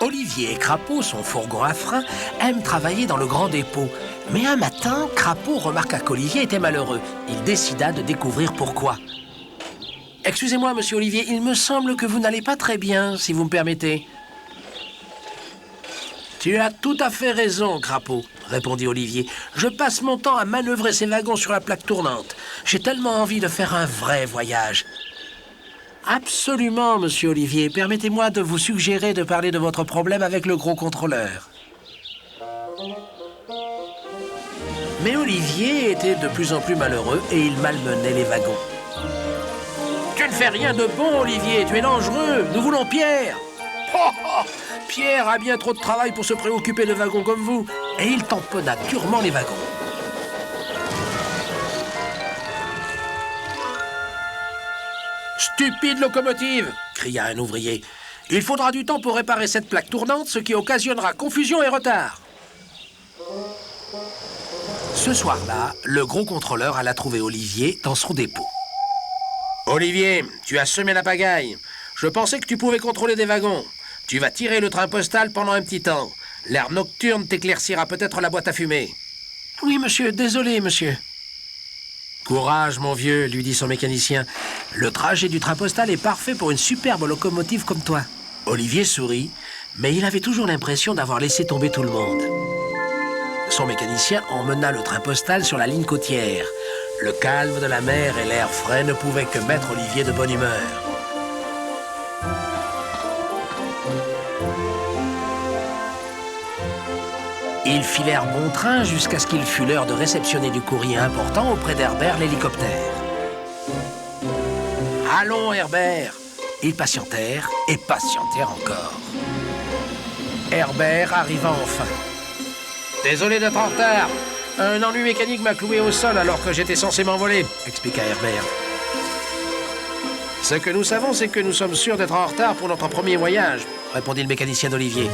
Olivier et Crapaud, son fourgon à frein, aiment travailler dans le grand dépôt. Mais un matin, Crapaud remarqua qu'Olivier était malheureux. Il décida de découvrir pourquoi. « Excusez-moi, monsieur Olivier, il me semble que vous n'allez pas très bien, si vous me permettez. »« Tu as tout à fait raison, Crapaud, » répondit Olivier. « Je passe mon temps à manœuvrer ces wagons sur la plaque tournante. J'ai tellement envie de faire un vrai voyage. » Absolument, monsieur Olivier. Permettez-moi de vous suggérer de parler de votre problème avec le gros contrôleur. Mais Olivier était de plus en plus malheureux et il malmenait les wagons. « Tu ne fais rien de bon, Olivier. Tu es dangereux. Nous voulons Pierre. » Oh, oh, Pierre a bien trop de travail pour se préoccuper de wagons comme vous. Et il tamponna durement les wagons. « Stupide locomotive !» cria un ouvrier. « Il faudra du temps pour réparer cette plaque tournante, ce qui occasionnera confusion et retard. » Ce soir-là, le gros contrôleur alla trouver Olivier dans son dépôt. « Olivier, tu as semé la pagaille. Je pensais que tu pouvais contrôler des wagons. Tu vas tirer le train postal pendant un petit temps. L'air nocturne t'éclaircira peut-être la boîte à fumer. »« Oui, monsieur. Désolé, monsieur. » « Courage, mon vieux, lui dit son mécanicien. Le trajet du train postal est parfait pour une superbe locomotive comme toi. » Olivier sourit, mais il avait toujours l'impression d'avoir laissé tomber tout le monde. Son mécanicien emmena le train postal sur la ligne côtière. Le calme de la mer et l'air frais ne pouvaient que mettre Olivier de bonne humeur. Ils filèrent bon train jusqu'à ce qu'il fût l'heure de réceptionner du courrier important auprès d'Herbert l'hélicoptère. « Allons, Herbert !» Ils patientèrent et patientèrent encore. Herbert arriva enfin. « Désolé d'être en retard. Un ennui mécanique m'a cloué au sol alors que j'étais censé m'envoler, » expliqua Herbert. « Ce que nous savons, c'est que nous sommes sûrs d'être en retard pour notre premier voyage, » répondit le mécanicien d'Olivier.